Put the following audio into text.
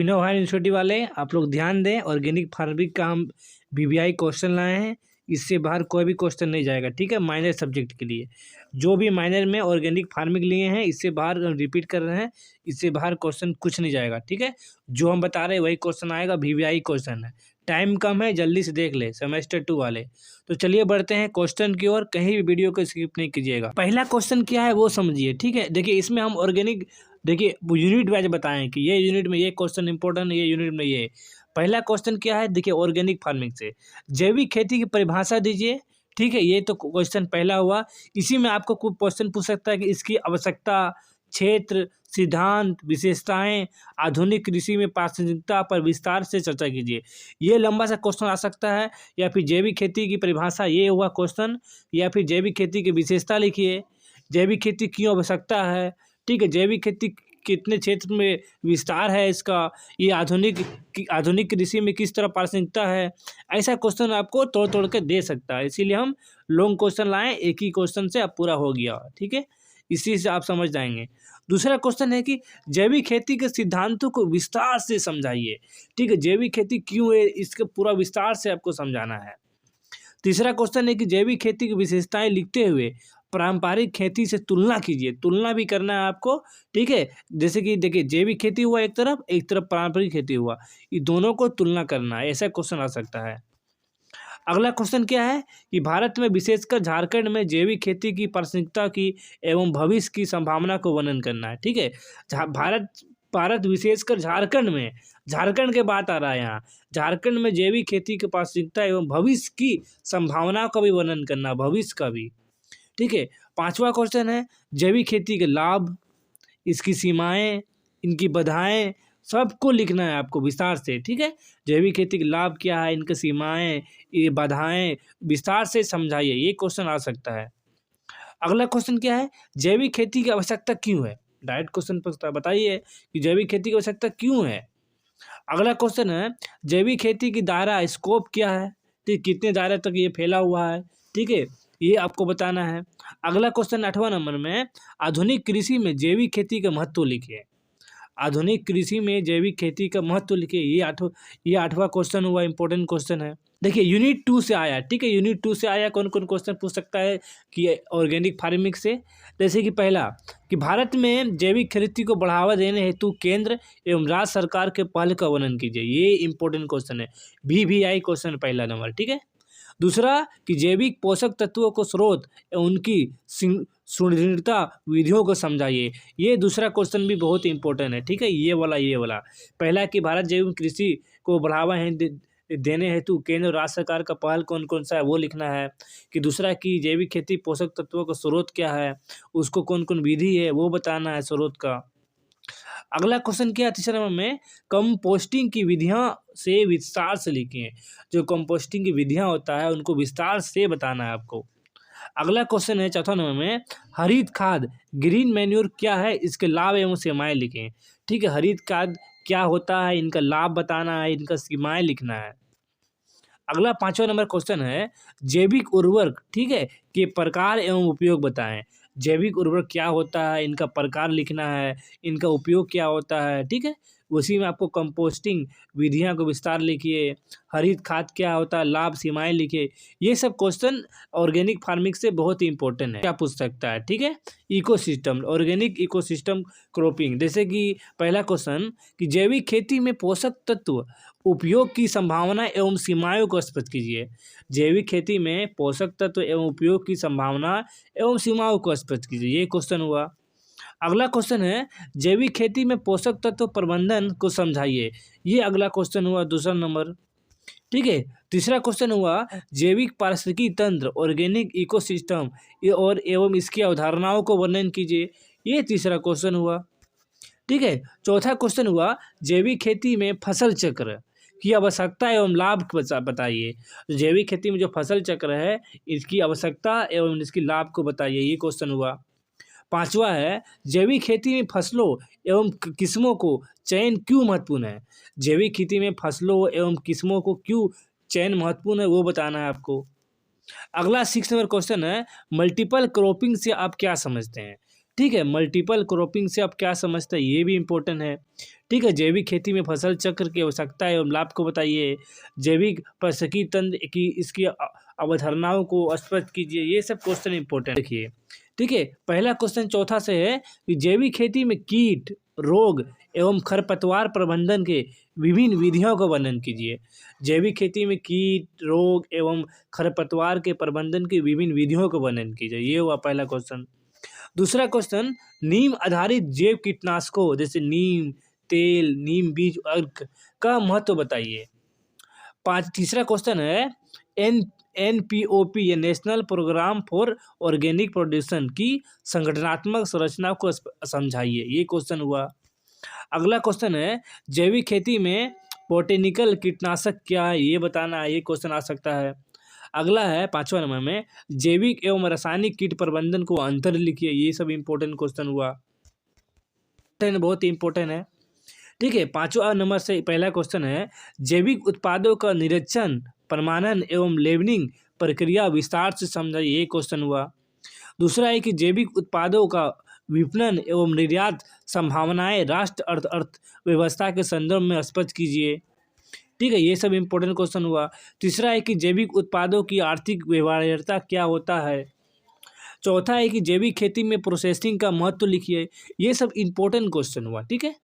Innova institute वाले आप लोग ध्यान दें, ऑर्गेनिक फार्मिंग का हम वीवीआई क्वेश्चन लाए हैं। इससे बाहर कोई भी क्वेश्चन नहीं जाएगा, ठीक है। माइनर सब्जेक्ट के लिए जो भी माइनर में ऑर्गेनिक फार्मिंग लिए हैं, इससे बाहर हम रिपीट कर रहे हैं, इससे बाहर क्वेश्चन कुछ नहीं जाएगा, ठीक है। जो हम बता रहे हैं वही क्वेश्चन आएगा, वीवीआई क्वेश्चन है। टाइम कम है, जल्दी से देख ले सेमेस्टर 2 वाले। तो चलिए बढ़ते हैं क्वेश्चन की ओर, कहीं भी वीडियो को स्किप नहीं कीजिएगा। पहला क्वेश्चन क्या है वो समझिए, ठीक है। देखिए इसमें हम ऑर्गेनिक, देखिए यूनिट वाइज बताएं कि ये यूनिट में ये क्वेश्चन इंपॉर्टेंट है, ये यूनिट में ये। पहला क्वेश्चन क्या है, देखिए ऑर्गेनिक फार्मिंग से जैविक खेती की परिभाषा दीजिए, ठीक है। ये तो क्वेश्चन पहला हुआ। इसी में आपको कोई क्वेश्चन पूछ सकता है कि इसकी आवश्यकता, क्षेत्र, सिद्धांत, विशेषताएं, आधुनिक कृषि में प्रासंगिकता पर विस्तार से चर्चा कीजिए। ये लंबा सा क्वेश्चन आ सकता है। या फिर जैविक खेती की परिभाषा, ये हुआ क्वेश्चन। या फिर जैविक खेती की विशेषता लिखिए, जैविक खेती क्यों आवश्यकता है, ठीक है। जैविक खेती कितने क्षेत्र में विस्तार है इसका, ये आधुनिक कृषि में किस तरह प्रासंगिकता है। ऐसा क्वेश्चन आपको तोड़ तोड़ के दे सकता है, इसीलिए हम लॉन्ग क्वेश्चन लाएं। एक ही क्वेश्चन से अब पूरा हो गया, ठीक है। इसी से आप समझ जाएंगे। दूसरा क्वेश्चन है कि जैविक खेती के सिद्धांतों को विस्तार से समझाइए, ठीक है। जैविक खेती क्यों है, इसके पूरा विस्तार से आपको समझाना है। तीसरा क्वेश्चन है कि जैविक खेती की विशेषताएं लिखते हुए पारंपरिक खेती से तुलना कीजिए। तुलना भी करना है आपको, ठीक है। जैसे कि देखिए जैविक खेती हुआ एक तरफ पारंपरिक खेती हुआ, ये दोनों को तुलना करना है, ऐसा क्वेश्चन आ सकता है। अगला क्वेश्चन क्या है कि भारत में विशेषकर झारखंड में जैविक खेती की प्रासंगिकता की एवं भविष्य की संभावना को वर्णन करना है, ठीक है। भारत विशेषकर झारखंड के बात आ रहा है यहाँ। झारखंड में जैविक खेती की प्रासंगिकता एवं भविष्य की संभावना का भी वर्णन करना, भविष्य का भी, ठीक है। पांचवा क्वेश्चन है जैविक खेती के लाभ, इसकी सीमाएं, इनकी बाधाएं, सबको लिखना है आपको विस्तार से, ठीक है। जैविक खेती के लाभ क्या है, इनकी सीमाएं, ये बाधाएं विस्तार से समझाइए, ये क्वेश्चन आ सकता है। अगला क्वेश्चन क्या है, जैविक खेती की आवश्यकता क्यों है। डायरेक्ट क्वेश्चन पर बताइए कि जैविक खेती की आवश्यकता क्यों है। अगला क्वेश्चन है जैविक खेती की दायरा, स्कोप क्या है, ठीक, कितने दायरे तक ये फैला हुआ है, ठीक है, ये आपको बताना है। अगला क्वेश्चन 8वां नंबर में, आधुनिक कृषि में जैविक खेती का महत्व लिखिए। आधुनिक कृषि में जैविक खेती का महत्व लिखिए, ये 8वां क्वेश्चन हुआ, इंपॉर्टेंट क्वेश्चन है। देखिए यूनिट 2 से आया, ठीक है। यूनिट 2 से आया, कौन कौन क्वेश्चन पूछ सकता है कि ऑर्गेनिक फार्मिंग से। जैसे कि पहला कि भारत में जैविक खेती को बढ़ावा देने हेतु केंद्र एवं राज्य सरकार के पहल का वर्णन कीजिए, ये इंपॉर्टेंट क्वेश्चन है, वीवीआई क्वेश्चन पहला नंबर, ठीक है। दूसरा कि जैविक पोषक तत्वों को स्रोत एवं उनकी सुदृढ़ता विधियों को समझाइए, ये दूसरा क्वेश्चन भी बहुत इंपॉर्टेंट है, ठीक है। ये वाला पहला कि भारत जैविक कृषि को बढ़ावा देने हेतु केंद्र और राज्य सरकार का पहल कौन कौन सा है वो लिखना है। कि दूसरा कि जैविक खेती पोषक तत्वों का स्रोत क्या है, उसको कौन कौन विधि है वो बताना है स्रोत का। अगला क्वेश्चन क्या है, तीसरे नंबर में, कंपोस्टिंग की विधियां से विस्तार से लिखिए। जो कंपोस्टिंग की विधियां होता है उनको विस्तार से बताना है आपको। अगला क्वेश्चन है चौथा नंबर में, हरित खाद, ग्रीन मैन्योर क्या है, इसके लाभ एवं सीमाएं लिखें, ठीक है। हरित खाद क्या होता है, इनका लाभ बताना है, इनका सीमाएं लिखना है। अगला 5वां नंबर क्वेश्चन है, जैविक उर्वरक, ठीक है, के प्रकार एवं उपयोग बताएं। जैविक उर्वरक क्या होता है, इनका प्रकार लिखना है, इनका उपयोग क्या होता है, ठीक है। उसी में आपको कंपोस्टिंग विधियां को विस्तार लिखिए, हरित खाद क्या होता है, लाभ सीमाएं लिखिए। ये सब क्वेश्चन ऑर्गेनिक फार्मिंग से बहुत ही इंपॉर्टेंट है, क्या पूछ सकता है, ठीक है। इकोसिस्टम, ऑर्गेनिक इकोसिस्टम क्रॉपिंग, जैसे कि पहला क्वेश्चन कि जैविक खेती में पोषक तत्व उपयोग की संभावना एवं सीमाओं को स्पष्ट कीजिए। जैविक खेती में पोषक तत्व एवं उपयोग की संभावना एवं सीमाओं को स्पष्ट कीजिए, ये क्वेश्चन हुआ। अगला क्वेश्चन है जैविक खेती में पोषक तत्व प्रबंधन को समझाइए, ये अगला क्वेश्चन हुआ, दूसरा नंबर, ठीक है। तीसरा क्वेश्चन हुआ जैविक पारिस्थितिकी तंत्र, ऑर्गेनिक इकोसिस्टम और एवं इसकी अवधारणाओं को वर्णन कीजिए, ये तीसरा क्वेश्चन हुआ, ठीक है। चौथा क्वेश्चन हुआ जैविक खेती में फसल चक्र की आवश्यकता एवं लाभ बताइए। जैविक खेती में जो फसल चक्र है इसकी आवश्यकता एवं इसकी लाभ को बताइए, ये क्वेश्चन हुआ। पांचवा है जैविक खेती में फसलों एवं किस्मों को चयन क्यों महत्वपूर्ण है। जैविक खेती में फसलों एवं किस्मों को क्यों चयन महत्वपूर्ण है वो बताना है आपको। अगला 6 नंबर क्वेश्चन है मल्टीपल क्रॉपिंग से आप क्या समझते हैं, ठीक है। मल्टीपल क्रॉपिंग से आप क्या समझते हैं, ये भी इंपॉर्टेंट है, ठीक है। जैविक खेती में फसल चक्र की आवश्यकता एवं लाभ को बताइए। जैविक पारिस्थितिकी तंत्र की इसकी अवधारणाओं को स्पष्ट कीजिए। ये सब क्वेश्चन इंपॉर्टेंट देखिए। ठीक है, पहला क्वेश्चन चौथा से है कि जैविक खेती में कीट, रोग एवं खरपतवार प्रबंधन के विभिन्न विधियों का वर्णन कीजिए। जैविक खेती में कीट, रोग एवं खरपतवार के प्रबंधन की विभिन्न विधियों का वर्णन कीजिए। ये हुआ पहला क्वेश्चन। दूसरा क्वेश्चन, नीम आधारित जैव कीटनाशकों जैसे नीम तेल, नीम बीज, अर्क का महत्व बताइए। तीसरा क्वेश्चन है NPOP या national programme for organic production की संगठनात्मक संरचना को समझाइए। ये क्वेश्चन हुआ। अगला क्वेश्चन है, जैविक खेती में बोटेनिकल कीटनाशक क्या है ये बताना है। ये क्वेश्चन आ सकता है। अगला है 5वां नंबर में, जैविक एवं रासायनिक कीट प्रबंधन को अंतर लिखिए। ये सब इंपॉर्टेंट क्वेश्चन हुआ, बहुत इंपॉर्टेंट है। ठीक है, 5वां नंबर से पहला क्वेश्चन है, जैविक उत्पादों का निरीक्षण, प्रमाणन एवं लेबलिंग प्रक्रिया विस्तार से समझाइए। ये क्वेश्चन हुआ। दूसरा है कि जैविक उत्पादों का विपणन एवं निर्यात संभावनाएं राष्ट्र अर्थव्यवस्था के संदर्भ में स्पष्ट कीजिए। ठीक है, ये सब इंपॉर्टेंट क्वेश्चन हुआ। तीसरा है कि जैविक उत्पादों की आर्थिक व्यवहार्यता क्या होता है। चौथा है कि जैविक खेती में प्रोसेसिंग का महत्व लिखिए। ये सब इंपॉर्टेंट क्वेश्चन हुआ। ठीक है।